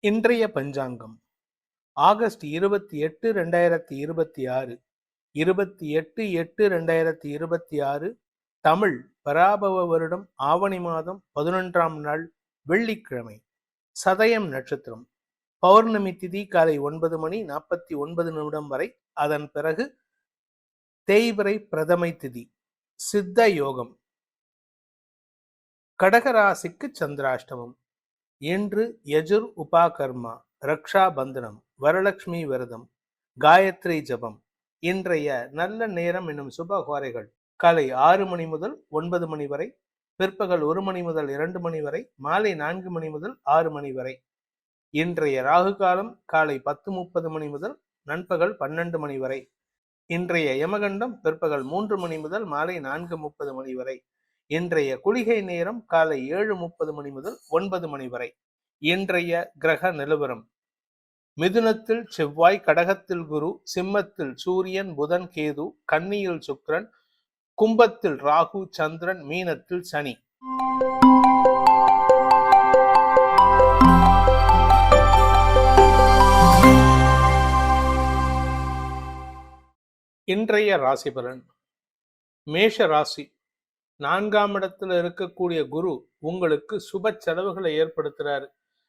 இன்றைய பஞ்சாங்கம் ஆகஸ்ட் 28, 2026, 28/8/2026, தமிழ் பராபவ வருடம் ஆவணி மாதம் 11ஆம் நாள் வெள்ளிக்கிழமை, சதயம் நட்சத்திரம், பௌர்ணமி திதி காலை 9:49 வரை, அதன் பிறகு தேய்பிறை பிரதமை திதி, சித்த யோகம். கடகராசிக்கு சந்திராஷ்டமம். இன்று யஜுர் உபாகர்மா, ரக்ஷா பந்தனம், வரலட்சுமி விரதம், காயத்ரி ஜபம். இன்றைய நல்ல நேரம் என்னும் சுபஹோரைகள் காலை 6 மணி முதல் 9 மணி வரை, பிற்பகல் 1 மணி முதல் 2 மணி வரை, மாலை 4 மணி முதல் 6 மணி வரை. இன்றைய ராகு காலம் காலை 10:30 மணி முதல் நண்பகல் 12 மணி வரை. இன்றைய யமகண்டம் பிற்பகல் 3 மணி முதல் மாலை 4:30 மணி வரை. இன்றைய குளிகை நேரம் காலை 7:30 மணி முதல் 9 மணி வரை. இன்றைய கிரக நிலவரம்: மிதுனத்தில் செவ்வாய், கடகத்தில் குரு, சிம்மத்தில் சூரியன், புதன், கேது, கன்னியில் சுக்கிரன், கும்பத்தில் ராகு, சந்திரன், மீனத்தில் சனி. இன்றைய ராசி பலன். மேஷ ராசி. 4ஆம் இடத்துல இருக்கக்கூடிய குரு உங்களுக்கு சுப செலவுகளை ஏற்படுத்துறாரு.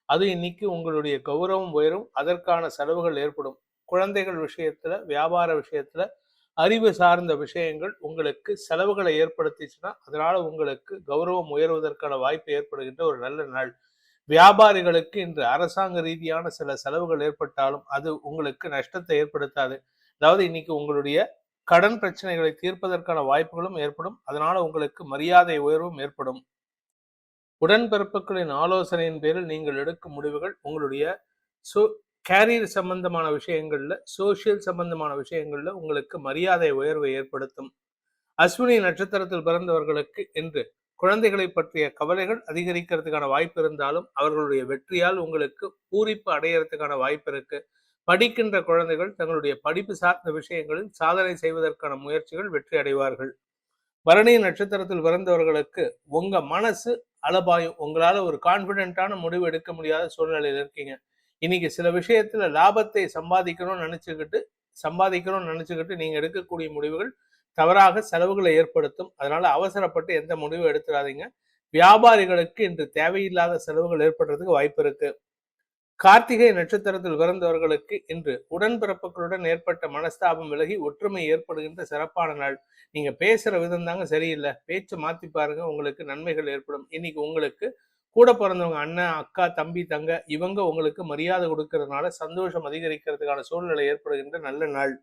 அது இன்னைக்கு உங்களுடைய கௌரவம் உயரும், அதற்கான செலவுகள் ஏற்படும். குழந்தைகள் விஷயத்துல, வியாபார விஷயத்துல, அறிவு சார்ந்த விஷயங்கள் உங்களுக்கு செலவுகளை ஏற்படுத்திச்சுன்னா அதனால உங்களுக்கு கௌரவம் உயர்வதற்கான வாய்ப்பு ஏற்படுகின்ற ஒரு நல்ல நாள். வியாபாரிகளுக்கு இன்று அரசாங்க ரீதியான சில செலவுகள் ஏற்பட்டாலும் அது உங்களுக்கு நஷ்டத்தை ஏற்படுத்தாது. அதாவது இன்னைக்கு உங்களுடைய கடன் பிரச்சனைகளை தீர்ப்பதற்கான வாய்ப்புகளும் ஏற்படும். அதனால உங்களுக்கு மரியாதை உயர்வும் ஏற்படும். உடன்பிறப்புகளின் ஆலோசனையின் பேரில் நீங்கள் எடுக்கும் முடிவுகள் உங்களுடைய கேரியர் சம்பந்தமான விஷயங்கள்ல, சோசியல் சம்பந்தமான விஷயங்கள்ல உங்களுக்கு மரியாதை உயர்வை ஏற்படுத்தும். அஸ்வினி நட்சத்திரத்தில் பிறந்தவர்களுக்கு இன்று குழந்தைகளை பற்றிய கவலைகள் அதிகரிக்கிறதுக்கான வாய்ப்பு இருந்தாலும் அவர்களுடைய வெற்றியால் உங்களுக்கு பூரிப்பு அடையறதுக்கான வாய்ப்பு இருக்கு. படிக்கின்ற குழந்தைகள் தங்களுடைய படிப்பு சார்ந்த விஷயங்களில் சாதனை செய்வதற்கான முயற்சிகள் வெற்றி அடைவார்கள். பரணி நட்சத்திரத்தில் பிறந்தவர்களுக்கு உங்க மனசு அலபாயும். உங்களால ஒரு கான்பிடென்டான முடிவு எடுக்க முடியாத சூழ்நிலையில் இருக்கீங்க. இன்னைக்கு சில விஷயத்துல லாபத்தை சம்பாதிக்கணும்னு நினைச்சுக்கிட்டு நீங்க எடுக்கக்கூடிய முடிவுகள் தவறாக செலவுகளை ஏற்படுத்தும். அதனால அவசரப்பட்டு எந்த முடிவு எடுத்துடாதீங்க. வியாபாரிகளுக்கு இன்று தேவையில்லாத செலவுகள் ஏற்படுறதுக்கு வாய்ப்பு இருக்கு. கார்த்திகை நட்சத்திரத்தில் பிறந்தவர்களுக்கு இன்று உடன்பிறப்புகளுடன் ஏற்பட்ட மனஸ்தாபம் விலகி ஒற்றுமை ஏற்படுகின்ற சிறப்பான நாள். நீங்க பேசுற விதம் தாங்க சரியில்லை, பேச்சு மாத்தி பாருங்க, உங்களுக்கு நன்மைகள் ஏற்படும். இன்னைக்கு உங்களுக்கு கூட பிறந்தவங்க, அண்ணன், அக்கா, தம்பி, தங்க, இவங்க உங்களுக்கு மரியாதை கொடுக்கறதுனால சந்தோஷம் அதிகரிக்கிறதுக்கான சூழ்நிலை ஏற்படுகின்ற நல்ல நாள்.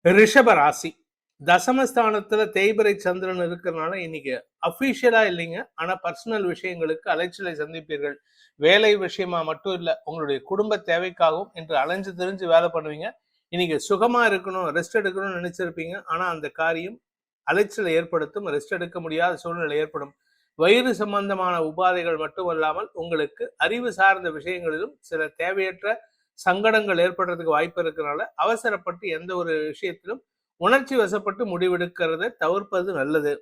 ரிஷப ராசி. தசமஸ்தானத்துல தேய்பிறை சந்திரன் இருக்கிறதுனால இன்னைக்கு அபிஷியலா இல்லைங்க, ஆனா பர்சனல் விஷயங்களுக்கு அலைச்சலை சந்திப்பீர்கள். வேலை விஷயமா மட்டும் இல்ல, உங்களுடைய குடும்ப தேவைக்காகவும் இன்று அலைஞ்சு தெரிஞ்சு வேலை பண்ணுவீங்க. இன்னைக்கு சுகமா இருக்கணும், ரெஸ்ட் எடுக்கணும்னு நினைச்சிருப்பீங்க, ஆனா அந்த காரியம் அலைச்சலை ஏற்படுத்தும். ரெஸ்ட் எடுக்க முடியாத சூழ்நிலை ஏற்படும். வயிறு சம்பந்தமான உபாதைகள் மட்டுமல்லாமல் உங்களுக்கு அறிவு சார்ந்த விஷயங்களிலும் சில தேவையற்ற சங்கடங்கள் ஏற்படுறதுக்கு வாய்ப்பு இருக்கிறதுனால அவசரப்பட்டு எந்த ஒரு விஷயத்திலும் உணர்ச்சி வசப்பட்டு முடிவெடுக்கிறத தவிர்ப்பது நல்லது.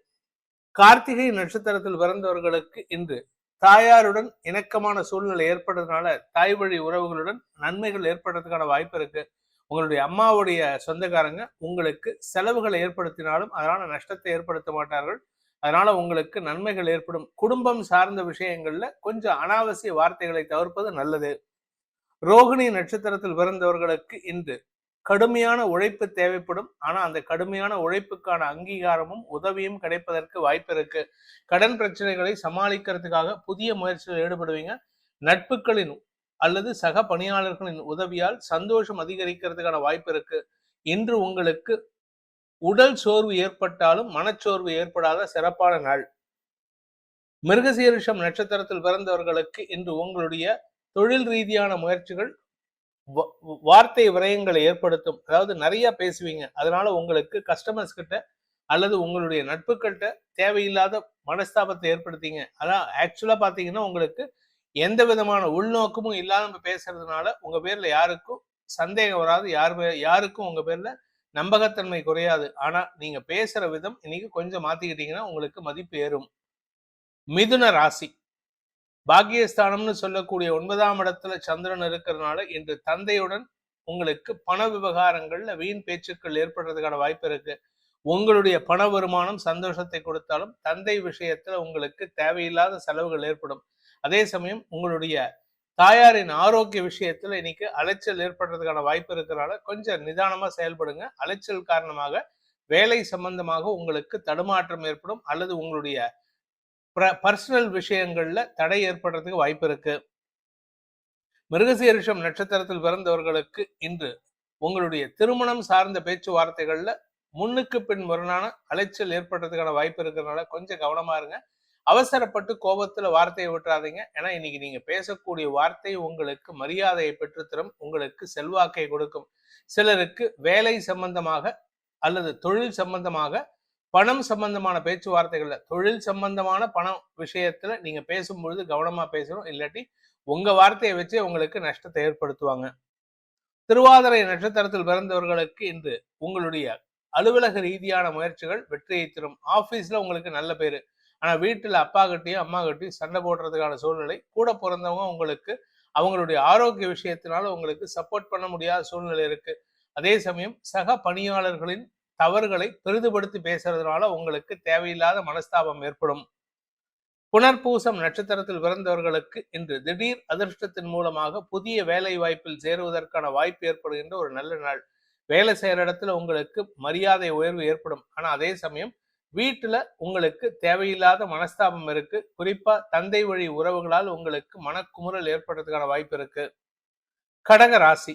கார்த்திகை நட்சத்திரத்தில் பிறந்தவர்களுக்கு இன்று தாயாருடன் இணக்கமான சூழ்நிலை ஏற்படுறதுனால தாய் வழி உறவுகளுடன் நன்மைகள் ஏற்படுறதுக்கான வாய்ப்பு இருக்கு. உங்களுடைய அம்மாவுடைய சொந்தக்காரங்க உங்களுக்கு செலவுகளை ஏற்படுத்தினாலும் அதனால நஷ்டத்தை ஏற்படுத்த மாட்டார்கள். அதனால உங்களுக்கு நன்மைகள் ஏற்படும். குடும்பம் சார்ந்த விஷயங்கள்ல கொஞ்சம் அனாவசிய வார்த்தைகளை தவிர்ப்பது நல்லது. ரோகிணி நட்சத்திரத்தில் பிறந்தவர்களுக்கு இன்று கடுமையான உழைப்பு தேவைப்படும். ஆனா அந்த கடுமையான உழைப்புக்கான அங்கீகாரமும் உதவியும் கிடைப்பதற்கு வாய்ப்பு இருக்கு. கடன் பிரச்சனைகளை சமாளிக்கிறதுக்காக புதிய முயற்சியில் ஈடுபடுவீங்க. நட்புகளின் அல்லது சக பணியாளர்களின் உதவியால் சந்தோஷம் அதிகரிக்கிறதுக்கான வாய்ப்பு இருக்கு. இன்று உங்களுக்கு உடல் சோர்வு ஏற்பட்டாலும் மனச்சோர்வு ஏற்படாத சிறப்பான நாள். மிருகசீரிஷம் நட்சத்திரத்தில் பிறந்தவர்களுக்கு இன்று உங்களுடைய தொழில் ரீதியான முயற்சிகள் வார்த்தை விரயங்களை ஏற்படுத்தும். அதாவது நிறைய பேசுவீங்க, அதனால உங்களுக்கு கஸ்டமர்ஸ் கிட்ட அல்லது உங்களுடைய நட்புகள்கிட்ட தேவையில்லாத மனஸ்தாபத்தை ஏற்படுத்திங்க. அதான் ஆக்சுவலா பாத்தீங்கன்னா உங்களுக்கு எந்த விதமான உள்நோக்கமும் இல்லாம பேசுறதுனால உங்க பேர்ல யாருக்கும் சந்தேகம் வராது, யாருக்கும் உங்க பேர்ல நம்பகத்தன்மை குறையாது. ஆனா நீங்க பேசுற விதம் இன்னைக்கு கொஞ்சம் மாத்திக்கிட்டீங்கன்னா உங்களுக்கு மதிப்பு ஏறும். மிதுன ராசி. பாக்கியஸ்தானம்னு சொல்லக்கூடிய 9ஆம் இடத்துல சந்திரன் இருக்கிறதுனால இன்று தந்தையுடன் உங்களுக்கு பண விவகாரங்கள்ல வீண் பேச்சுக்கள் ஏற்படுறதுக்கான வாய்ப்பு இருக்கு. உங்களுடைய பண வருமானம் சந்தோஷத்தை கொடுத்தாலும் தந்தை விஷயத்துல உங்களுக்கு தேவையில்லாத செலவுகள் ஏற்படும். அதே சமயம் உங்களுடைய தாயாரின் ஆரோக்கிய விஷயத்துல இன்னைக்கு அலைச்சல் ஏற்படுறதுக்கான வாய்ப்பு இருக்கிறனால கொஞ்சம் நிதானமா செயல்படுங்க. அலைச்சல் காரணமாக வேலை சம்பந்தமாக உங்களுக்கு தடுமாற்றம் ஏற்படும் அல்லது உங்களுடைய பர்சனல் விஷயங்கள்ல தடை ஏற்படுறதுக்கு வாய்ப்பு இருக்கு. மிருகசீரிஷம் நட்சத்திரத்தில் பிறந்தவர்களுக்கு இன்று உங்களுடைய திருமணம் சார்ந்த பேச்சுவார்த்தைகள்ல முன்னுக்கு பின் முரணான அலைச்சல் ஏற்படுறதுக்கான வாய்ப்பு இருக்கிறதுனால கொஞ்சம் கவனமா இருங்க. அவசரப்பட்டு கோபத்துல வார்த்தையை விட்டுறாதீங்க. ஏன்னா இன்னைக்கு நீங்க பேசக்கூடிய வார்த்தை உங்களுக்கு மரியாதையை பெற்றுத்தரும், உங்களுக்கு செல்வாக்கை கொடுக்கும். சிலருக்கு வேலை சம்பந்தமாக அல்லது தொழில் சம்பந்தமாக பணம் சம்பந்தமான பேச்சுவார்த்தைகள்ல தொழில் சம்பந்தமான பணம் விஷயத்துல நீங்க பேசும்பொழுது கவனமா பேசணும். இல்லாட்டி உங்க வார்த்தையை வச்சு உங்களுக்கு நஷ்டத்தை ஏற்படுத்துவாங்க. திருவாதிரை நட்சத்திரத்தில் பிறந்தவர்களுக்கு இன்று உங்களுடைய அலுவலக ரீதியான முயற்சிகள் வெற்றியை தரும். ஆபீஸ்ல உங்களுக்கு நல்ல பேரு. ஆனா வீட்டுல அப்பா கிட்டையும் அம்மா கிட்டையும் சண்டை போடுறதுக்கான சூழ்நிலை. கூட பிறந்தவங்க உங்களுக்கு அவங்களுடைய ஆரோக்கிய விஷயத்தினால உங்களுக்கு சப்போர்ட் பண்ண முடியாத சூழ்நிலை இருக்கு. அதே சமயம் சக பணியாளர்களின் தவறுகளை பெரிதுபடுத்தி பேசுறதுனால உங்களுக்கு தேவையில்லாத மனஸ்தாபம் ஏற்படும். புனர்பூசம் நட்சத்திரத்தில் பிறந்தவர்களுக்கு இன்று திடீர் அதிர்ஷ்டத்தின் மூலமாக புதிய வேலை வாய்ப்பில் சேருவதற்கான வாய்ப்பு ஏற்படுகின்ற ஒரு நல்ல நாள். வேலை செய்யற இடத்துல உங்களுக்கு மரியாதை உயர்வு ஏற்படும். ஆனா அதே சமயம் வீட்டுல உங்களுக்கு தேவையில்லாத மனஸ்தாபம் இருக்கு. குறிப்பா தந்தை வழி உறவுகளால் உங்களுக்கு மனக்குமுறல் ஏற்படுறதுக்கான வாய்ப்பு இருக்கு. கடக ராசி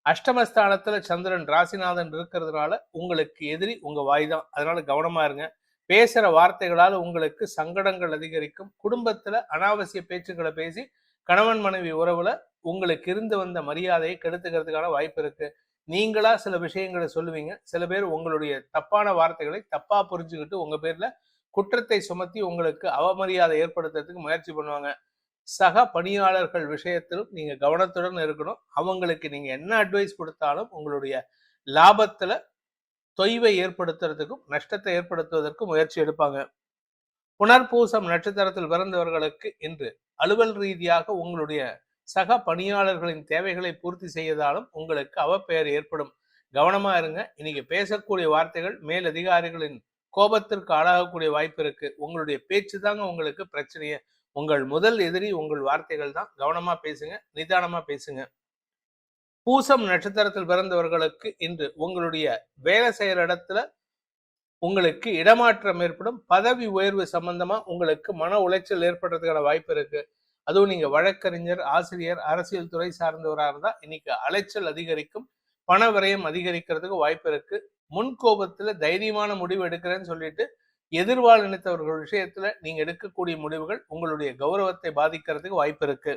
அஷ்டமஸ்தானத்துல சந்திரன் ராசிநாதன் இருக்கிறதுனால உங்களுக்கு எதிரி உங்க வாய் தான். அதனால கவனமா இருங்க. பேசுற வார்த்தைகளால் உங்களுக்கு சங்கடங்கள் அதிகரிக்கும். குடும்பத்துல அனாவசிய பேச்சுக்களை பேசி கணவன் மனைவி உறவுல உங்களுக்கு இருந்து வந்த மரியாதையை கெடுத்துக்கிறதுக்கான வாய்ப்பு இருக்கு. நீங்களா சில விஷயங்களை சொல்லுவீங்க. சில பேர் உங்களுடைய தப்பான வார்த்தைகளை தப்பா புரிஞ்சுக்கிட்டு உங்க பேர்ல குற்றத்தை சுமத்தி உங்களுக்கு அவமரியாதை ஏற்படுத்துறதுக்கு முயற்சி பண்ணுவாங்க. சக பணியாளர்கள் விஷயத்திலும் நீங்க கவனத்துடன் இருக்கணும். அவங்களுக்கு நீங்க என்ன அட்வைஸ் கொடுத்தாலும் உங்களுடைய லாபத்துல தொய்வை ஏற்படுத்துறதுக்கும் நஷ்டத்தை ஏற்படுத்துவதற்கும் முயற்சி எடுப்பாங்க. புனர்பூசம் நட்சத்திரத்தில் பிறந்தவர்களுக்கு இன்று அலுவல் ரீதியாக உங்களுடைய சக பணியாளர்களின் தேவைகளை பூர்த்தி செய்வதாலும் உங்களுக்கு அவப்பெயர் ஏற்படும். கவனமா இருங்க. இன்னைக்கு பேசக்கூடிய வார்த்தைகள் மேல் அதிகாரிகளின் கோபத்திற்கு ஆளாகக்கூடிய வாய்ப்பு இருக்கு. உங்களுடைய பேச்சு தாங்க உங்களுக்கு பிரச்சனையே. உங்கள் முதல் எதிரி உங்கள் வார்த்தைகள் தான். கவனமா பேசுங்க, நிதானமா பேசுங்க. பூசம் நட்சத்திரத்தில் பிறந்தவர்களுக்கு இன்று உங்களுடைய வேலை செய்யற இடத்துல உங்களுக்கு இடமாற்றம் ஏற்படும். பதவி உயர்வு சம்பந்தமா உங்களுக்கு மன உளைச்சல் ஏற்படுறதுக்கான வாய்ப்பு இருக்கு. அதுவும் நீங்க வழக்கறிஞர், ஆசிரியர், அரசியல் துறை சார்ந்தவராக இருந்தா இன்னைக்கு அலைச்சல் அதிகரிக்கும். பண விரயம் அதிகரிக்கிறதுக்கு வாய்ப்பு இருக்கு. முன்கோபத்துல தைரியமான முடிவு எடுக்கிறேன்னு சொல்லிட்டு எதிர்வாழ் நினைத்தவர்கள் விஷயத்துல நீங்க எடுக்கக்கூடிய முடிவுகள் உங்களுடைய கௌரவத்தை பாதிக்கிறதுக்கு வாய்ப்பு இருக்கு.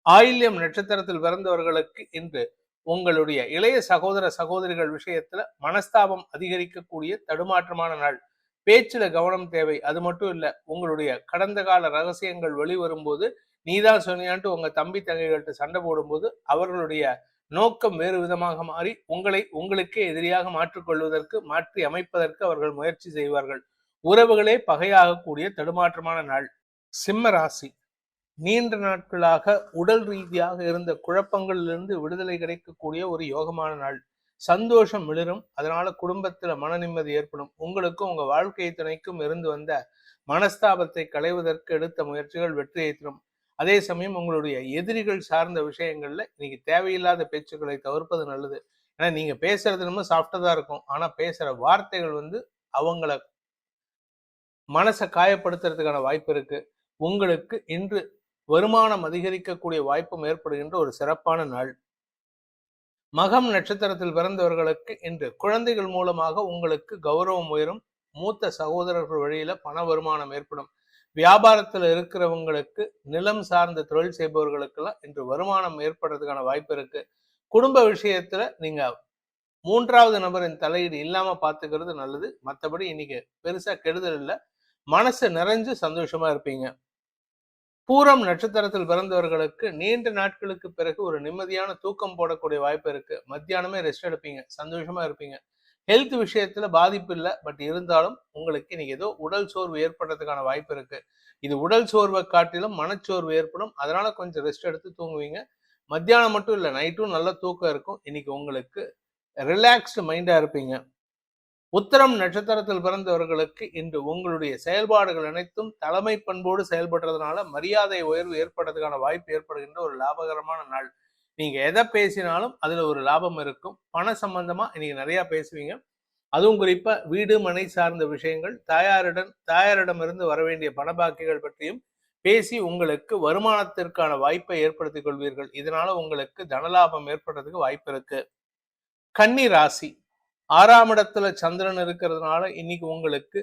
ஆயில்யம் நட்சத்திரத்தில் பிறந்தவர்களுக்கு இன்று உங்களுடைய இளைய சகோதர சகோதரிகள் விஷயத்துல மனஸ்தாபம் அதிகரிக்கக்கூடிய தடுமாற்றமான நாள். பேச்சுல கவனம் தேவை. அது மட்டும் இல்ல, உங்களுடைய கடந்த கால ரகசியங்கள் வெளிவரும்போது நீதான் சொன்னியான்ட்டு உங்க தம்பி தங்கைகள்கிட்ட சண்டை போடும்போது அவர்களுடைய நோக்கம் வேறு விதமாக மாறி உங்களுக்கே எதிரியாக மாற்றிக்கொள்வதற்கு மாற்றி அமைப்பதற்கு அவர்கள் முயற்சி செய்வார்கள். உறவுகளே பகையாகக்கூடிய தடுமாற்றமான நாள். சிம்ம ராசி நீண்ட நாட்களாக உடல் ரீதியாக இருந்த குழப்பங்களிலிருந்து விடுதலை கிடைக்கக்கூடிய ஒரு யோகமான நாள். சந்தோஷம் மிளிரும். அதனால குடும்பத்துல மன நிம்மதி ஏற்படும். உங்களுக்கும் உங்க வாழ்க்கை துணைக்கும் இருந்து வந்த மனஸ்தாபத்தை களைவதற்கு எடுத்த முயற்சிகள் வெற்றியை தரும். அதே சமயம் உங்களுடைய எதிரிகள் சார்ந்த விஷயங்கள்ல இன்னைக்கு தேவையில்லாத பேச்சுக்களை தவிர்ப்பது நல்லது. ஏன்னா நீங்க பேசுறது ரொம்ப சாஃப்டா தான் இருக்கும். ஆனா பேசுற வார்த்தைகள் அவங்கள மனசை காயப்படுத்துறதுக்கான வாய்ப்பு இருக்கு. உங்களுக்கு இன்று வருமானம் அதிகரிக்கக்கூடிய வாய்ப்பும் ஏற்படுகின்ற ஒரு சிறப்பான நாள். மகம் நட்சத்திரத்தில் பிறந்தவர்களுக்கு இன்று குழந்தைகள் மூலமாக உங்களுக்கு கௌரவம் உயரும். மூத்த சகோதரர்கள் வழியில பண வருமானம் ஏற்படும். வியாபாரத்துல இருக்கிறவங்களுக்கு, நிலம் சார்ந்த தொழில் செய்பவர்களுக்கெல்லாம் இன்று வருமானம் ஏற்படுறதுக்கான வாய்ப்பு இருக்கு. குடும்ப விஷயத்துல நீங்க 3வது நபரின் தலையீடு இல்லாம பாத்துக்கிறது நல்லது. மற்றபடி இன்னைக்கு பெருசா கெடுதல் இல்லை. மனசு நிறைஞ்சு சந்தோஷமா இருப்பீங்க. பூரம் நட்சத்திரத்தில் பிறந்தவர்களுக்கு நீண்ட நாட்களுக்கு பிறகு ஒரு நிம்மதியான தூக்கம் போடக்கூடிய வாய்ப்பு இருக்கு. மத்தியானமே ரெஸ்ட் எடுப்பீங்க, சந்தோஷமா இருப்பீங்க. ஹெல்த் விஷயத்துல பாதிப்பு இல்லை, பட் இருந்தாலும் உங்களுக்கு இன்னைக்கு ஏதோ உடல் சோர்வு ஏற்படுறதுக்கான வாய்ப்பு இருக்கு. இது உடல் சோர்வை காட்டிலும் மனச்சோர்வு ஏற்படும். அதனால கொஞ்சம் ரெஸ்ட் எடுத்து தூங்குவீங்க. மத்தியானம் மட்டும் இல்லை, நைட்டும் நல்ல தூக்கம் இருக்கும். இன்னைக்கு உங்களுக்கு ரிலாக்ஸ்டு மைண்டா இருப்பீங்க. உத்திரம் நட்சத்திரத்தில் பிறந்தவர்களுக்கு இன்று உங்களுடைய செயல்பாடுகள் அனைத்தும் தலைமை பண்போடு செயல்படுறதுனால மரியாதை உயர்வு ஏற்படுறதுக்கான வாய்ப்பு ஏற்படுகின்ற ஒரு லாபகரமான நாள். நீங்க எதை பேசினாலும் அதுல ஒரு லாபம் இருக்கும். பண சம்பந்தமா இன்னைக்கு நிறைய பேசுவீங்க. அதுவும் குறிப்பா வீடு மனை சார்ந்த விஷயங்கள், தாயாரிடமிருந்து வர வேண்டிய பண பாக்கிகள் பற்றியும் பேசி உங்களுக்கு வருமானத்திற்கான வாய்ப்பை ஏற்படுத்திக் கொள்வீர்கள். இதனால உங்களுக்கு தனலாபம் ஏற்படுறதுக்கு வாய்ப்பு இருக்கு. கன்னி ராசி 6ஆம் இடத்துல சந்திரன் இருக்கிறதுனால இன்னைக்கு உங்களுக்கு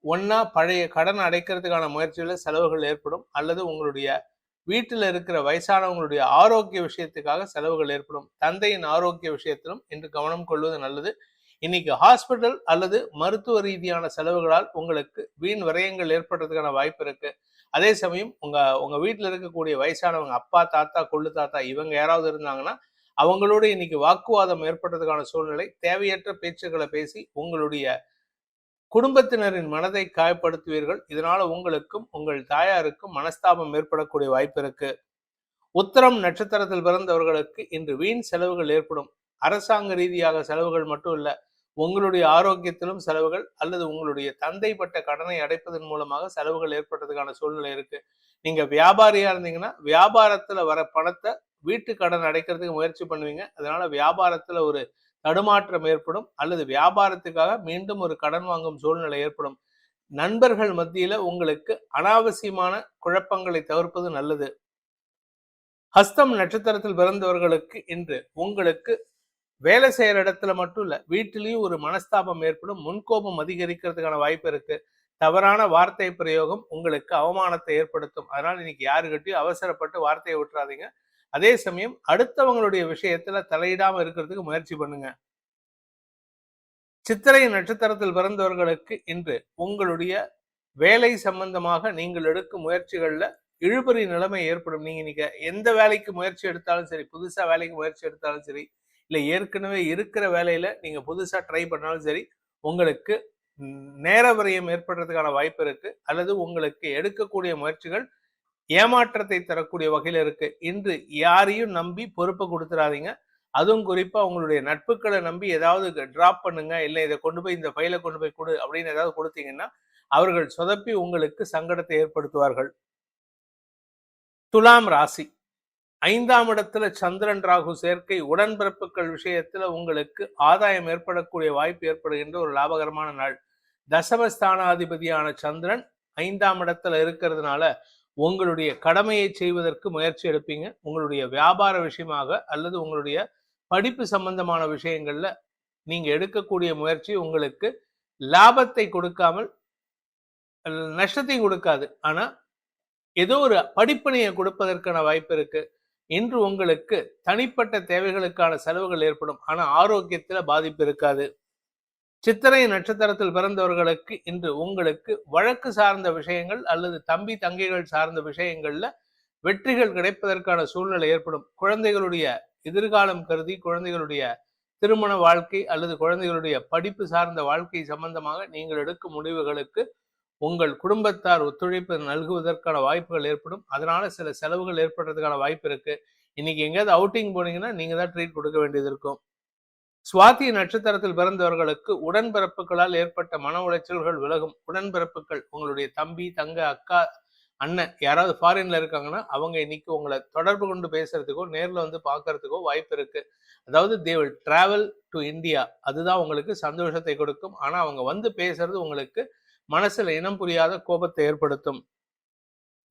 ஒன்னா பழைய கடன் அடைக்கிறதுக்கான முயற்சியில செலவுகள் ஏற்படும், அல்லது உங்களுடைய வீட்டில் இருக்கிற வயசானவங்களுடைய ஆரோக்கிய விஷயத்துக்காக செலவுகள் ஏற்படும். தந்தையின் ஆரோக்கிய விஷயத்திலும் இன்று கவனம் கொள்வது நல்லது. இன்னைக்கு ஹாஸ்பிட்டல் அல்லது மருத்துவ ரீதியான செலவுகளால் உங்களுக்கு வீண் விரயங்கள் ஏற்படுறதுக்கான வாய்ப்பு இருக்கு. அதே சமயம் உங்க வீட்டில் இருக்கக்கூடிய வயசானவங்க, அப்பா தாத்தா கொள்ளு தாத்தா, இவங்க யாராவது இருந்தாங்கன்னா அவங்களோட இன்னைக்கு வாக்குவாதம் ஏற்படுறதுக்கான சூழ்நிலை. தேவையற்ற பேச்சுக்களை பேசி உங்களுடைய குடும்பத்தினரின் மனதை காயப்படுத்துவீர்கள். இதனால உங்களுக்கும் உங்கள் தாயாருக்கும் மனஸ்தாபம் ஏற்படக்கூடிய வாய்ப்பு இருக்கு. உத்திரம் நட்சத்திரத்தில் பிறந்தவர்களுக்கு இன்று வீண் செலவுகள் ஏற்படும். அரசாங்க ரீதியாக செலவுகள் மட்டும் இல்ல, உங்களுடைய ஆரோக்கியத்திலும் செலவுகள், அல்லது உங்களுடைய தந்தைப்பட்ட கடனை அடைப்பதன் மூலமாக செலவுகள் ஏற்படுறதுக்கான சூழ்நிலை இருக்கு. நீங்க வியாபாரியா இருந்தீங்கன்னா வியாபாரத்துல வர பணத்தை வீட்டு கடன் அடைக்கிறதுக்கு முயற்சி பண்ணுவீங்க. அதனால வியாபாரத்துல ஒரு தடுமாற்றம் ஏற்படும், அல்லது வியாபாரத்துக்காக மீண்டும் ஒரு கடன் வாங்கும் சூழ்நிலை ஏற்படும். நண்பர்கள் மத்தியில உங்களுக்கு அனாவசியமான குழப்பங்களை தவிர்ப்பது நல்லது. ஹஸ்தம் நட்சத்திரத்தில் பிறந்தவர்களுக்கு இன்று உங்களுக்கு வேலை செய்யற இடத்துல மட்டும் இல்ல, வீட்டிலையும் ஒரு மனஸ்தாபம் ஏற்படும். முன்கோபம் அதிகரிக்கிறதுக்கான வாய்ப்பு இருக்கு. தவறான வார்த்தை பிரயோகம் உங்களுக்கு அவமானத்தை ஏற்படுத்தும். அதனால இன்னைக்கு யாருக்கிட்டையும் அவசரப்பட்டு வார்த்தையை விட்டுறாதீங்க. அதே சமயம் அடுத்தவங்களுடைய விஷயத்துல தலையிடாம இருக்கிறதுக்கு முயற்சி பண்ணுங்க. சித்திரை நட்சத்திரத்தில் பிறந்தவர்களுக்கு இன்று உங்களுடைய வேலை சம்பந்தமாக நீங்கள் எடுக்கும் முயற்சிகள்ல இழுபறி நிலைமை ஏற்படும். நீங்க இன்னைக்கு எந்த வேலைக்கு முயற்சி எடுத்தாலும் சரி, புதுசா வேலைக்கு முயற்சி எடுத்தாலும் சரி, இல்லை ஏற்கனவே இருக்கிற வேலையில நீங்க புதுசா ட்ரை பண்ணாலும் சரி, உங்களுக்கு நேர விரயம் ஏற்படுறதுக்கான வாய்ப்பு இருக்கு, அல்லது உங்களுக்கு எடுக்கக்கூடிய முயற்சிகள் ஏமாற்றத்தை தரக்கூடிய வகையில இருக்கு. இன்று யாரையும் நம்பி பொறுப்பை கொடுத்துடாதீங்க. அதுவும் குறிப்பா உங்களுடைய நட்புகளை நம்பி ஏதாவது டிராப் பண்ணுங்க, இல்லை இதை கொண்டு போய் இந்த ஃபைலை கொண்டு போய் கொடு அப்படின்னு ஏதாவது கொடுத்தீங்கன்னா அவர்கள் சொதப்பி உங்களுக்கு சங்கடத்தை ஏற்படுத்துவார்கள். துலாம் ராசி 5ஆம் இடத்துல சந்திரன் ராகு சேர்க்கை உடன்பிறப்புகள் விஷயத்துல உங்களுக்கு ஆதாயம் ஏற்படக்கூடிய வாய்ப்பு ஏற்படுகின்ற ஒரு லாபகரமான நாள். தசமஸ்தானாதிபதியான சந்திரன் 5ஆம் இடத்துல இருக்கிறதுனால உங்களுடைய கடமையை செய்வதற்கு முயற்சி எடுப்பீங்க. உங்களுடைய வியாபார விஷயமாக அல்லது உங்களுடைய படிப்பு சம்பந்தமான விஷயங்கள்ல நீங்க எடுக்கக்கூடிய முயற்சி உங்களுக்கு லாபத்தை கொடுக்காமல் நஷ்டத்தையும் கொடுக்காது, ஆனா ஏதோ ஒரு படிப்பனையை கொடுப்பதற்கான வாய்ப்பு இருக்கு. இன்று உங்களுக்கு தனிப்பட்ட தேவைகளுக்கான செலவுகள் ஏற்படும், ஆனா ஆரோக்கியத்துல பாதிப்பு இருக்காது. சித்திரை நட்சத்திரத்தில் பிறந்தவர்களுக்கு இன்று உங்களுக்கு வழக்கு சார்ந்த விஷயங்கள் அல்லது தம்பி தங்கைகள் சார்ந்த விஷயங்கள்ல வெற்றிகள் கிடைப்பதற்கான சூழ்நிலை ஏற்படும். குழந்தைகளுடைய எதிர்காலம் கருதி குழந்தைகளுடைய திருமண வாழ்க்கை அல்லது குழந்தைகளுடைய படிப்பு சார்ந்த வாழ்க்கை சம்பந்தமாக நீங்கள் எடுக்கும் முடிவுகளுக்கு உங்கள் குடும்பத்தார் ஒத்துழைப்பு நல்குவதற்கான வாய்ப்புகள் ஏற்படும். அதனால சில செலவுகள் ஏற்படுறதுக்கான வாய்ப்பு இருக்கு. இன்னைக்கு எங்கேயாவது அவுட்டிங் போனீங்கன்னா நீங்க தான் ட்ரீட் கொடுக்க வேண்டியது இருக்கும். சுவாதி நட்சத்திரத்தில் பிறந்தவர்களுக்கு உடன்பிறப்புகளால் ஏற்பட்ட மன உளைச்சல்கள் விலகும். உடன்பிறப்புகள் உங்களுடைய தம்பி தங்க அக்கா அண்ணன் யாராவது ஃபாரின்ல இருக்காங்கன்னா அவங்க இன்னைக்கு உங்களை தொடர்பு கொண்டு பேசுறதுக்கோ நேர்ல வந்து பார்க்கறதுக்கோ வாய்ப்பு இருக்கு. அதாவது they will travel to India, அதுதான் உங்களுக்கு சந்தோஷத்தை கொடுக்கும். ஆனா அவங்க வந்து பேசுறது உங்களுக்கு மனசுல இனம் புரியாத கோபத்தை ஏற்படுத்தும்.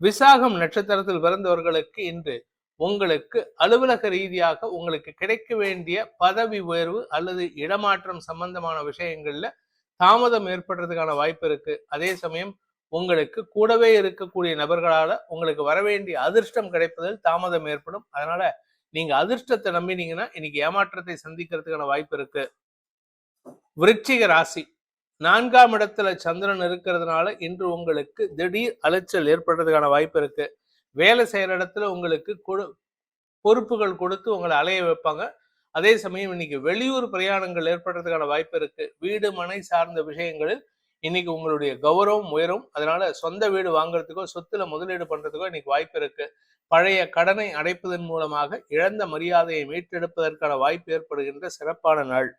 விசாகம் நட்சத்திரத்தில் பிறந்தவர்களுக்கு இன்று உங்களுக்கு அலுவலக ரீதியாக உங்களுக்கு கிடைக்க வேண்டிய பதவி உயர்வு அல்லது இடமாற்றம் சம்பந்தமான விஷயங்கள்ல தாமதம் ஏற்படுறதுக்கான வாய்ப்பு இருக்கு. அதே சமயம் உங்களுக்கு கூடவே இருக்கக்கூடிய நபர்களால உங்களுக்கு வரவேண்டிய அதிர்ஷ்டம் கிடைப்பதில் தாமதம் ஏற்படும். அதனால நீங்க அதிர்ஷ்டத்தை நம்பினீங்கன்னா இன்னைக்கு ஏமாற்றத்தை சந்திக்கிறதுக்கான வாய்ப்பு இருக்கு. விருச்சிக ராசி 4ஆம் இடத்துல சந்திரன் இருக்கிறதுனால இன்று உங்களுக்கு திடீர் அலைச்சல் ஏற்படுறதுக்கான வாய்ப்பு இருக்கு. வேலை செய்யற இடத்துல உங்களுக்கு பொறுப்புகள் கொடுத்து உங்களை அலைய வைப்பாங்க. அதே சமயம் இன்னைக்கு வெளியூர் பிரயாணங்கள் ஏற்படுறதுக்கான வாய்ப்பு இருக்கு. வீடு மனை சார்ந்த விஷயங்களில் இன்னைக்கு உங்களுடைய கௌரவம் உயரும். அதனால சொந்த வீடு வாங்குறதுக்கோ சொத்துல முதலீடு பண்றதுக்கோ இன்னைக்கு வாய்ப்பு இருக்கு. பழைய கடனை அடைப்பதன் மூலமாக இழந்த மரியாதையை மீட்டெடுப்பதற்கான வாய்ப்பு ஏற்படுகின்ற சிறப்பான நாள்.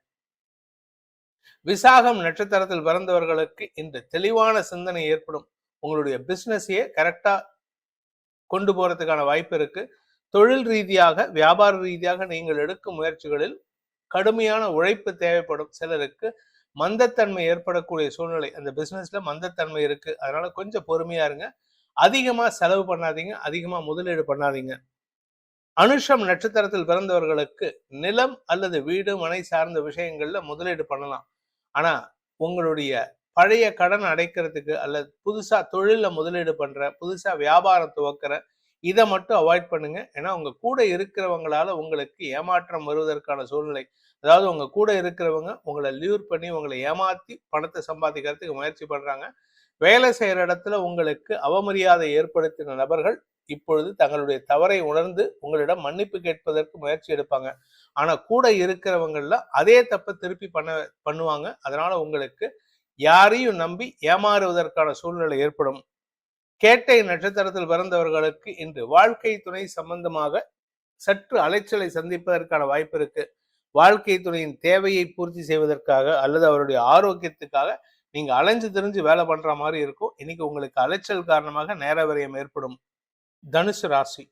விசாகம் நட்சத்திரத்தில் பிறந்தவர்களுக்கு இன்று தெளிவான சிந்தனை ஏற்படும். உங்களுடைய பிசினஸையே கரெக்டா கொண்டு போறதுக்கான வாய்ப்பு இருக்கு. தொழில் ரீதியாக வியாபார ரீதியாக நீங்கள் எடுக்கும் முயற்சிகளில் கடுமையான உழைப்பு தேவைப்படும். சிலருக்கு மந்தத்தன்மை ஏற்படக்கூடிய சூழ்நிலை, அந்த பிசினஸ்ல மந்தத்தன்மை இருக்கு. அதனால கொஞ்சம் பொறுமையா இருங்க. அதிகமா செலவு பண்ணாதீங்க, அதிகமா முதலீடு பண்ணாதீங்க. அனுஷம் நட்சத்திரத்தில் பிறந்தவர்களுக்கு நிலம் அல்லது வீடு மனை சார்ந்த விஷயங்கள்ல முதலீடு பண்ணலாம். ஆனா உங்களுடைய பழைய கடன் அடைக்கிறதுக்கு அல்லது புதுசா தொழில முதலீடு பண்ற, புதுசா வியாபாரம் துவக்கிற, இதை மட்டும் அவாய்ட் பண்ணுங்க. ஏன்னா உங்க கூட இருக்கிறவங்களால உங்களுக்கு ஏமாற்றம் வருவதற்கான சூழ்நிலை. அதாவது உங்க கூட இருக்கிறவங்க உங்களை லியூர் பண்ணி உங்களை ஏமாத்தி பணத்தை சம்பாதிக்கிறதுக்கு முயற்சி பண்றாங்க. வேலை செய்யற இடத்துல உங்களுக்கு அவமரியாதை ஏற்படுத்தின நபர்கள் இப்பொழுது தங்களுடைய தவறை உணர்ந்து உங்களிடம் மன்னிப்பு கேட்பதற்கு முயற்சி எடுப்பாங்க. ஆனா கூட இருக்கிறவங்கள அதே தப்பை திருப்பி பண்ணுவாங்க. அதனால உங்களுக்கு யாரையும் நம்பி ஏமாறுவதற்கான சூழ்நிலை ஏற்படும். கேட்டை நட்சத்திரத்தில் பிறந்தவர்களுக்கு இன்று வாழ்க்கை துணை சம்பந்தமாக சற்று அலைச்சலை சந்திப்பதற்கான வாய்ப்பு இருக்கு. வாழ்க்கை துணையின் தேவையை பூர்த்தி செய்வதற்காக அல்லது அவருடைய ஆரோக்கியத்துக்காக நீங்க அலைஞ்சு திரிஞ்சு வேலை பண்ற மாதிரி இருக்கும். இன்னைக்கு உங்களுக்கு அலைச்சல் காரணமாக நேர விரயம் ஏற்படும். தனுசு ராசி,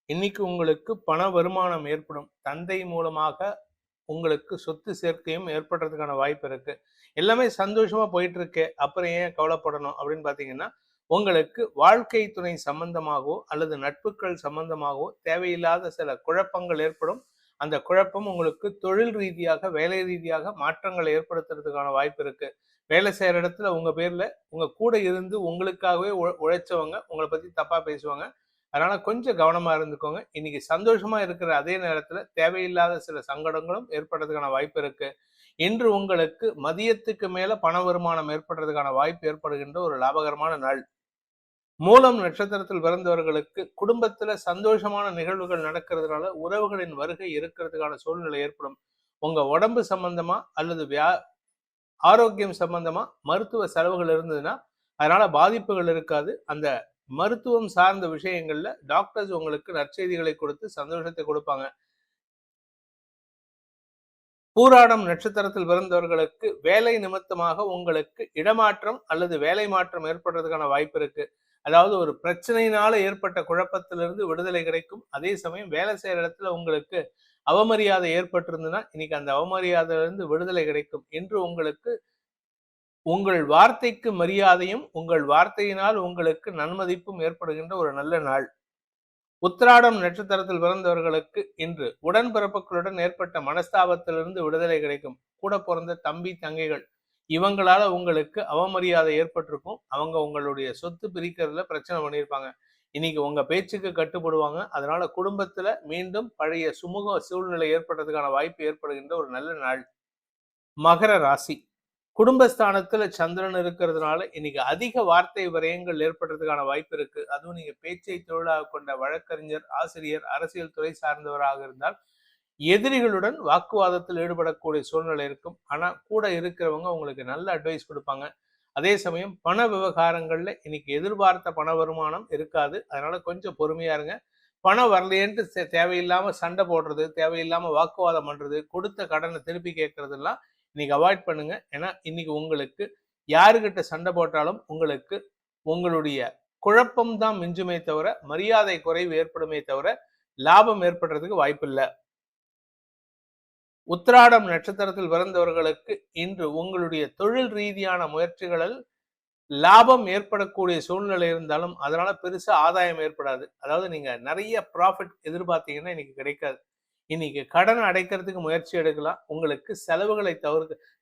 இன்னைக்கு உங்களுக்கு பண வருமானம் ஏற்படும். தந்தை மூலமாக உங்களுக்கு சொத்து சேர்க்கையும் ஏற்படுறதுக்கான வாய்ப்பு இருக்கு. எல்லாமே சந்தோஷமா போயிட்டு இருக்கு, அப்புறம் ஏன் கவலைப்படணும் அப்படின்னு பாத்தீங்கன்னா, உங்களுக்கு வாழ்க்கை துணை சம்பந்தமாகவோ அல்லது நட்புகள் சம்பந்தமாகவோ தேவையில்லாத சில குழப்பங்கள் ஏற்படும். அந்த குழப்பம் உங்களுக்கு தொழில் ரீதியாக வேலை ரீதியாக மாற்றங்களை ஏற்படுத்துறதுக்கான வாய்ப்பு இருக்கு. வேலை செய்யற இடத்துல உங்க பேர்ல உங்க கூட இருந்து உங்களுக்காகவே உழைச்சவங்க உங்களை பத்தி தப்பா பேசுவாங்க. அதனால கொஞ்சம் கவனமா இருந்துக்கோங்க. இன்னைக்கு சந்தோஷமா இருக்கிற அதே நேரத்துல தேவையில்லாத சில சங்கடங்களும் ஏற்படுறதுக்கான வாய்ப்பு இருக்கு. இன்று உங்களுக்கு மதியத்துக்கு மேல பண வருமானம் ஏற்படுறதுக்கான வாய்ப்பு ஏற்படுகின்ற ஒரு லாபகரமான நாள். மூலம் நட்சத்திரத்தில் பிறந்தவர்களுக்கு குடும்பத்துல சந்தோஷமான நிகழ்வுகள் நடக்கிறதுனால உறவுகளின் வருகை இருக்கிறதுக்கான சூழ்நிலை ஏற்படும். உங்க உடம்பு சம்பந்தமா அல்லது ஆரோக்கியம் சம்பந்தமா மருத்துவ செலவுகள் இருந்ததுன்னா அதனால பாதிப்புகள் இருக்காது. அந்த மருத்துவம் சார்ந்த விஷயங்கள்ல டாக்டர்ஸ் உங்களுக்கு நற்செய்திகளை கொடுத்து சந்தோஷத்தை கொடுப்பாங்க. பூராடம் நட்சத்திரத்தில் பிறந்தவர்களுக்கு வேலை நிமித்தமாக உங்களுக்கு இடமாற்றம் அல்லது வேலை மாற்றம் ஏற்படுறதுக்கான வாய்ப்பு இருக்கு. அதாவது ஒரு பிரச்சனையினால ஏற்பட்ட குழப்பத்திலிருந்து விடுதலை கிடைக்கும். அதே சமயம் வேலை செய்யற இடத்துல உங்களுக்கு அவமரியாதை ஏற்பட்டிருந்ததுன்னா இன்னைக்கு அந்த அவமரியாதையிலிருந்து விடுதலை கிடைக்கும். என்று உங்களுக்கு உங்கள் வார்த்தைக்கு மரியாதையும் உங்கள் வார்த்தையினால் உங்களுக்கு நன்மதிப்பும் ஏற்படுகின்ற ஒரு நல்ல நாள். உத்திராடம் நட்சத்திரத்தில் பிறந்தவர்களுக்கு இன்று உடன்பிறப்புகளுடன் ஏற்பட்ட மனஸ்தாபத்திலிருந்து விடுதலை கிடைக்கும். கூட பிறந்த தம்பி தங்கைகள் இவங்களால உங்களுக்கு அவமரியாதை ஏற்பட்டிருக்கும். அவங்க உங்களுடைய சொத்து பிரிக்கிறதுல பிரச்சனை பண்ணியிருப்பாங்க. இன்னைக்கு உங்க பேச்சுக்கு கட்டுப்படுவாங்க. அதனால குடும்பத்துல மீண்டும் பழைய சுமூக சூழ்நிலை ஏற்படுறதுக்கான வாய்ப்பு ஏற்படுகின்ற ஒரு நல்ல நாள். மகர ராசி, குடும்பஸ்தானத்துல சந்திரன் இருக்கிறதுனால இன்னைக்கு அதிக வார்த்தை விரயங்கள் ஏற்படுறதுக்கான வாய்ப்பு இருக்கு. அதுவும் நீங்க பேச்சை தொழிலாக கொண்ட வழக்கறிஞர், ஆசிரியர், அரசியல் துறை சார்ந்தவராக இருந்தால் எதிரிகளுடன் வாக்குவாதத்தில் ஈடுபடக்கூடிய சூழ்நிலை இருக்கும். ஆனா கூட இருக்கிறவங்க உங்களுக்கு நல்ல அட்வைஸ் கொடுப்பாங்க. அதே சமயம் பண விவகாரங்கள்ல இன்னைக்கு எதிர்பார்த்த பண வருமானம் இருக்காது. அதனால கொஞ்சம் பொறுமையா இருங்க. பணம் வரலையேன்ட்டு தேவையில்லாம சண்டை போடுறது, தேவையில்லாம வாக்குவாதம் பண்றது, கொடுத்த கடனை திருப்பி கேட்கறதெல்லாம் இன்னைக்கு அவாய்ட் பண்ணுங்க. ஏன்னா இன்னைக்கு உங்களுக்கு யாருக்கிட்ட சண்டை போட்டாலும் உங்களுக்கு உங்களுடைய குழப்பம் தான் மிஞ்சுமே தவிர மரியாதை குறைவு ஏற்படுமே தவிர லாபம் ஏற்படுறதுக்கு வாய்ப்பு இல்லை. உத்திராடம் நட்சத்திரத்தில் பிறந்தவர்களுக்கு இன்று உங்களுடைய தொழில் ரீதியான முயற்சிகளில் லாபம் ஏற்படக்கூடிய சூழ்நிலை இருந்தாலும் அதனால பெருசா ஆதாயம் ஏற்படாது. அதாவது நீங்க நிறைய ப்ராஃபிட் எதிர்பார்த்தீங்கன்னா இன்னைக்கு கிடைக்காது. இன்னைக்கு கடன் அடைக்கிறதுக்கு முயற்சி எடுக்கலாம். உங்களுக்கு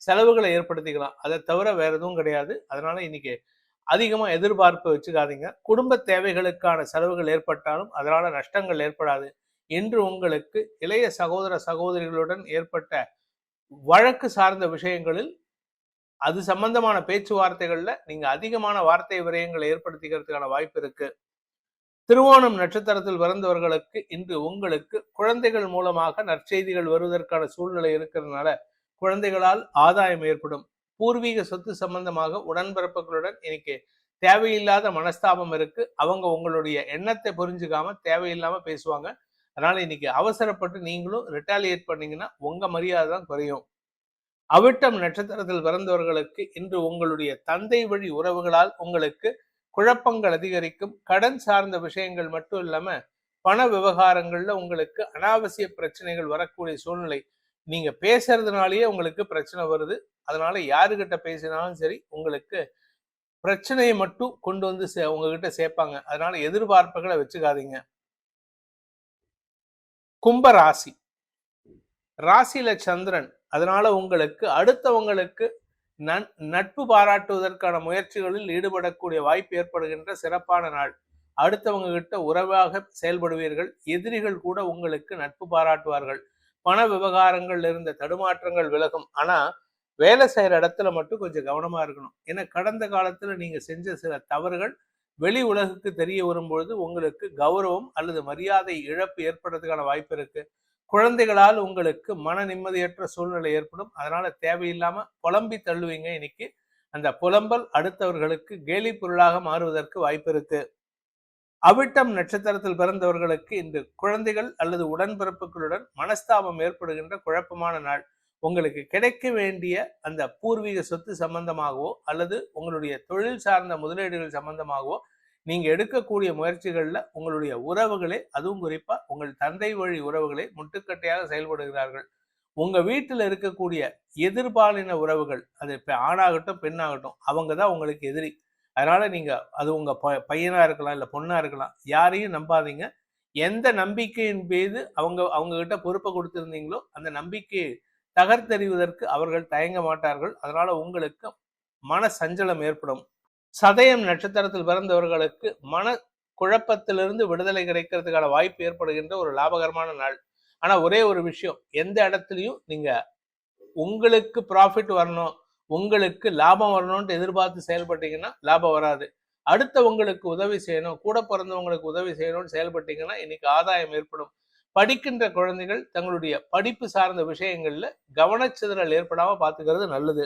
செலவுகளை ஏற்படுத்திக்கலாம். அதை தவிர வேற எதுவும் கிடையாது. அதனால இன்னைக்கு அதிகமா எதிர்பார்ப்பு வச்சுக்காதீங்க. குடும்ப தேவைகளுக்கான செலவுகள் ஏற்பட்டாலும் அதனால நஷ்டங்கள் ஏற்படாது. இன்று உங்களுக்கு இளைய சகோதர சகோதரிகளுடன் ஏற்பட்ட வழக்கு சார்ந்த விஷயங்களில் அது சம்பந்தமான பேச்சுவார்த்தைகள்ல நீங்க அதிகமான வார்த்தை விரயங்களை ஏற்படுத்திக்கிறதுக்கான வாய்ப்பு இருக்கு. திருவோணம் நட்சத்திரத்தில் பிறந்தவர்களுக்கு இன்று உங்களுக்கு குழந்தைகள் மூலமாக நற்செய்திகள் வருவதற்கான சூழ்நிலை இருக்கிறதுனால குழந்தைகளால் ஆதாயம் ஏற்படும். பூர்வீக சொத்து சம்பந்தமாக உடன்பிறப்புகளுடன் இன்னைக்கு தேவையில்லாத மனஸ்தாபம் இருக்கு. அவங்க உங்களுடைய எண்ணத்தை புரிஞ்சுக்காம தேவையில்லாம பேசுவாங்க. அதனால இன்னைக்கு அவசரப்பட்டு நீங்களும் ரிட்டாலியேட் பண்ணீங்கன்னா உங்க மரியாதை தான் குறையும். அவிட்டம் நட்சத்திரத்தில் பிறந்தவர்களுக்கு இன்று உங்களுடைய தந்தை வழி உறவுகளால் உங்களுக்கு குழப்பங்கள் அதிகரிக்கும். கடன் சார்ந்த விஷயங்கள் மட்டும் இல்லாம பண விவகாரங்கள்ல உங்களுக்கு அனாவசிய பிரச்சனைகள் வரக்கூடிய சூழ்நிலை. நீங்க பேசுறதுனாலயே உங்களுக்கு பிரச்சனை வருது. அதனால யாருகிட்ட பேசினாலும் சரி உங்களுக்கு பிரச்சனையை மட்டும் கொண்டு வந்து உங்ககிட்ட சேர்ப்பாங்க. அதனால எதிர்பார்ப்புகளை வச்சுக்காதீங்க. கும்ப ராசி, ராசியில சந்திரன். அதனால உங்களுக்கு அடுத்தவங்களுக்கு நட்பு பாராட்டுவதற்கான முயற்சிகளில் ஈடுபடக்கூடிய வாய்ப்பு ஏற்படுகின்ற சிறப்பான நாள். அடுத்தவங்க கிட்ட உறவாக செயல்படுவீர்கள். எதிரிகள் கூட உங்களுக்கு நட்பு பாராட்டுவார்கள். பண விவகாரங்கள் இருந்த தடுமாற்றங்கள் விலகும். ஆனா வேலை செய்யற இடத்துல மட்டும் கொஞ்சம் கவனமா இருக்கணும். ஏன்னா கடந்த காலத்துல நீங்க செஞ்ச சில தவறுகள் வெளி உலகுக்கு தெரிய வரும்பொழுது உங்களுக்கு கௌரவம் அல்லது மரியாதை இழப்பு ஏற்படுறதுக்கான வாய்ப்பு இருக்கு. குழந்தைகளால் உங்களுக்கு மன நிம்மதியற்ற சூழ்நிலை ஏற்படும். அதனால தேவையில்லாம புலம்பி தள்ளுவீங்க. இன்னைக்கு அந்த புலம்பல் அடுத்தவர்களுக்கு கேலி பொருளாக மாறுவதற்கு வாய்ப்பு இருக்கு. அவிட்டம் நட்சத்திரத்தில் பிறந்தவர்களுக்கு இன்று குழந்தைகள் அல்லது உடன்பிறப்புகளுடன் மனஸ்தாபம் ஏற்படுகின்ற குழப்பமான நாள். உங்களுக்கு கிடைக்க வேண்டிய அந்த பூர்வீக சொத்து சம்பந்தமாகவோ அல்லது உங்களுடைய தொழில் சார்ந்த முதலீடுகள் சம்பந்தமாகவோ நீங்க எடுக்கக்கூடிய முயற்சிகள்ல உங்களுடைய உறவுகளே, அதுவும் குறிப்பா உங்கள் தந்தை வழி உறவுகளே முட்டுக்கட்டையாக செயல்படுகிறார்கள். உங்க வீட்டுல இருக்கக்கூடிய எதிர்பாலின உறவுகள், அது ஆணாகட்டும் பெண்ணாகட்டும், அவங்கதான் உங்களுக்கு எதிரி. அதனால நீங்க அது உங்க பையனா இருக்கலாம் இல்ல பொண்ணா இருக்கலாம், யாரையும் நம்பாதீங்க. எந்த நம்பிக்கையின் மீது அவங்க கிட்ட பொறுப்பை கொடுத்திருந்தீங்களோ அந்த நம்பிக்கையை தகர்த்தெறிவதற்கு அவர்கள் தயங்க மாட்டார்கள். அதனால உங்களுக்கு மன சஞ்சலம் ஏற்படும். சதயம் நட்சத்திரத்தில் பிறந்தவர்களுக்கு மன குழப்பத்திலிருந்து விடுதலை கிடைக்கிறதுக்கான வாய்ப்பு ஏற்படுகின்ற ஒரு லாபகரமான நாள். ஆனா ஒரே ஒரு விஷயம், எந்த இடத்துலையும் நீங்க உங்களுக்கு ப்ராஃபிட் வரணும், உங்களுக்கு லாபம் வரணும்னு எதிர்பார்த்து செயல்பட்டீங்கன்னா லாபம் வராது. அடுத்தவங்களுக்கு உதவி செய்யணும், கூட பிறந்தவங்களுக்கு உதவி செய்யணும்னு செயல்பட்டீங்கன்னா இன்னைக்கு ஆதாயம் ஏற்படும். படிக்கின்ற குழந்தைகள் தங்களுடைய படிப்பு சார்ந்த விஷயங்கள்ல கவனச்சிதறல் ஏற்படாம பார்த்துக்கிறது நல்லது.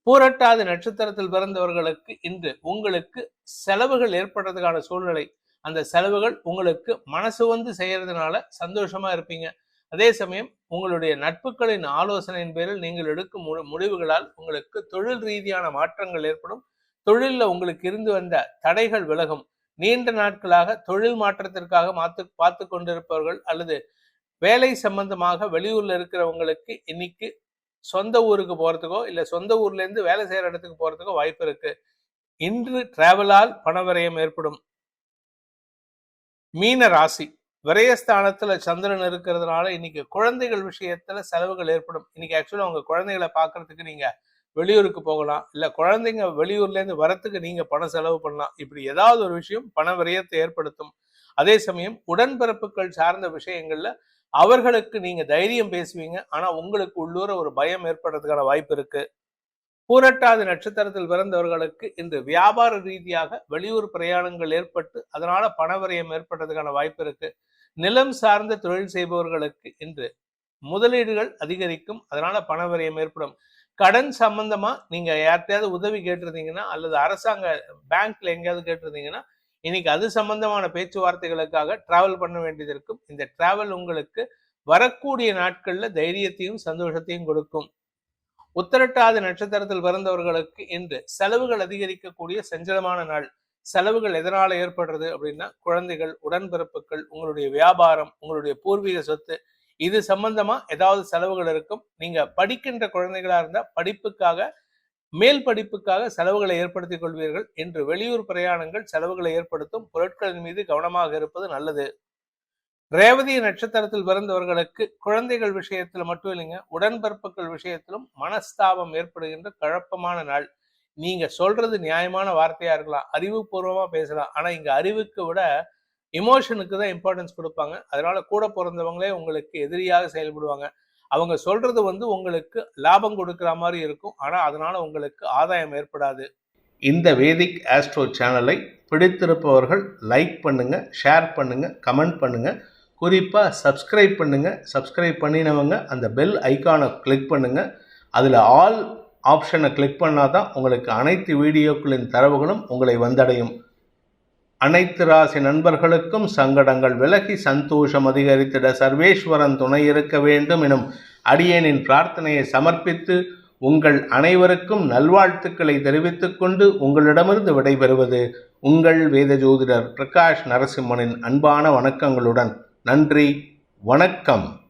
பூரட்டாதி நட்சத்திரத்தில் பிறந்தவர்களுக்கு இன்று உங்களுக்கு செலவுகள் ஏற்படுறதுக்கான சூழ்நிலை. அந்த செலவுகள் உங்களுக்கு மனசு வந்து செய்யறதுனால சந்தோஷமா இருப்பீங்க. அதே சமயம் உங்களுடைய நட்புகளின் ஆலோசனையின் பேரில் நீங்கள் எடுக்கும் முடிவுகளால் உங்களுக்கு தொழில் ரீதியான மாற்றங்கள் ஏற்படும். தொழிலில் உங்களுக்கு இருந்து வந்த தடைகள் விலகும். நீண்ட நாட்களாக தொழில் மாற்றத்திற்காக பார்த்து கொண்டிருப்பவர்கள் அல்லது வேலை சம்பந்தமாக வெளியூர்ல இருக்கிறவங்களுக்கு இன்னைக்கு சொந்த ஊருக்கு போறதுக்கோ இல்ல சொந்த ஊர்ல இருந்து வேலை செய்யற இடத்துக்கு போறதுக்கோ வாய்ப்பு இருக்கு. இன்று டிராவலால் பணவரையம் ஏற்படும். மீன ராசி, விரயஸ்தானத்துல சந்திரன் இருக்கிறதுனால இன்னைக்கு குழந்தைகள் விஷயத்துல செலவுகள் ஏற்படும். இன்னைக்கு ஆக்சுவலா உங்க குழந்தைகளை பாக்குறதுக்கு நீங்க வெளியூருக்கு போகலாம், இல்ல குழந்தைங்க வெளியூர்ல இருந்து வரத்துக்கு நீங்க பணம் செலவு பண்ணலாம். இப்படி ஏதாவது ஒரு விஷயம் பண விரயத்தை ஏற்படுத்தும். அதே சமயம் உடன்பிறப்புகள் சார்ந்த விஷயங்கள்ல அவர்களுக்கு நீங்க தைரியம் பேசுவீங்க. ஆனா உங்களுக்கு உள்ளூர ஒரு பயம் ஏற்படுறதுக்கான வாய்ப்பு இருக்கு. பூரட்டாதி நட்சத்திரத்தில் பிறந்தவர்களுக்கு இன்று வியாபார ரீதியாக வெளியூர் பிரயாணங்கள் ஏற்பட்டு அதனால பணவரையம் ஏற்படுறதுக்கான வாய்ப்பு இருக்கு. நிலம் சார்ந்த தொழில் செய்பவர்களுக்கு இன்று முதலீடுகள் அதிகரிக்கும். அதனால பணவரையம் ஏற்படும். கடன் சம்பந்தமா நீங்க யார்கிட்டயாவது உதவி கேட்டிருந்தீங்கன்னா அல்லது அரசாங்க பேங்க்ல எங்கேயாவது கேட்டிருந்தீங்கன்னா இன்னைக்கு அது சம்பந்தமான பேச்சுவார்த்தைகளுக்காக டிராவல் பண்ண வேண்டியது இருக்கும். இந்த டிராவல் உங்களுக்கு வரக்கூடிய நாட்கள்ல தைரியத்தையும் சந்தோஷத்தையும் கொடுக்கும். உத்திரட்டாதி நட்சத்திரத்தில் பிறந்தவர்களுக்கு இன்று செலவுகள் அதிகரிக்கக்கூடிய சஞ்சலமான நாள். செலவுகள் எதனால ஏற்படுறது அப்படின்னா குழந்தைகள், உடன்பிறப்புகள், உங்களுடைய வியாபாரம், உங்களுடைய பூர்வீக சொத்து, இது சம்பந்தமா ஏதாவது செலவுகள் இருக்கும். நீங்க படிக்கின்ற குழந்தைகளா இருந்தா படிப்புக்காக, மேல் படிப்புக்காக செலவுகளை ஏற்படுத்திக் கொள்வீர்கள். என்று வெளியூர் பிரயாணங்கள் செலவுகளை ஏற்படுத்தும். பொருட்களின் மீது கவனமாக இருப்பது நல்லது. ரேவதி நட்சத்திரத்தில் பிறந்தவர்களுக்கு குழந்தைகள் விஷயத்துல மட்டும் இல்லைங்க, உடன்பிறப்புகள் விஷயத்திலும் மனஸ்தாபம் ஏற்படுகின்ற குழப்பமான நாள். நீங்க சொல்றது நியாயமான வார்த்தையா இருக்கலாம், அறிவுபூர்வமா பேசலாம். ஆனா இங்க அறிவுக்கு விட இமோஷனுக்கு தான் இம்பார்ட்டன்ஸ் கொடுப்பாங்க. அதனால கூட பிறந்தவங்களே உங்களுக்கு எதிரியாக செயல்படுவாங்க. அவங்க சொல்றது உங்களுக்கு லாபம் கொடுக்கிற மாதிரி இருக்கும். ஆனா அதனால உங்களுக்கு ஆதாயம் ஏற்படாது. இந்த வேதிக் ஆஸ்ட்ரோ சேனலை பிடித்திருப்பவர்கள் லைக் பண்ணுங்க, ஷேர் பண்ணுங்க, கமெண்ட் பண்ணுங்க. குறிப்பாக சப்ஸ்கிரைப் பண்ணுங்க. சப்ஸ்கிரைப் பண்ணினவங்க அந்த பெல் ஐக்கானை கிளிக் பண்ணுங்க. அதில் ஆல் ஆப்ஷனை கிளிக் பண்ணால் தான் உங்களுக்கு அனைத்து வீடியோக்களின் தரவுகளும் உங்களை வந்தடையும். அனைத்து ராசி நண்பர்களுக்கும் சங்கடங்கள் விலகி சந்தோஷம் அதிகரித்திட சர்வேஸ்வரன் துணை இருக்க வேண்டும் எனும் அடியேனின் பிரார்த்தனையை சமர்ப்பித்து உங்கள் அனைவருக்கும் நல்வாழ்த்துக்களை தெரிவித்துக் கொண்டு உங்களிடமிருந்து விடைபெறுவது உங்கள் வேத ஜோதிடர் பிரகாஷ் நரசிம்மனின் அன்பான வணக்கங்களுடன். நன்றி, வணக்கம்.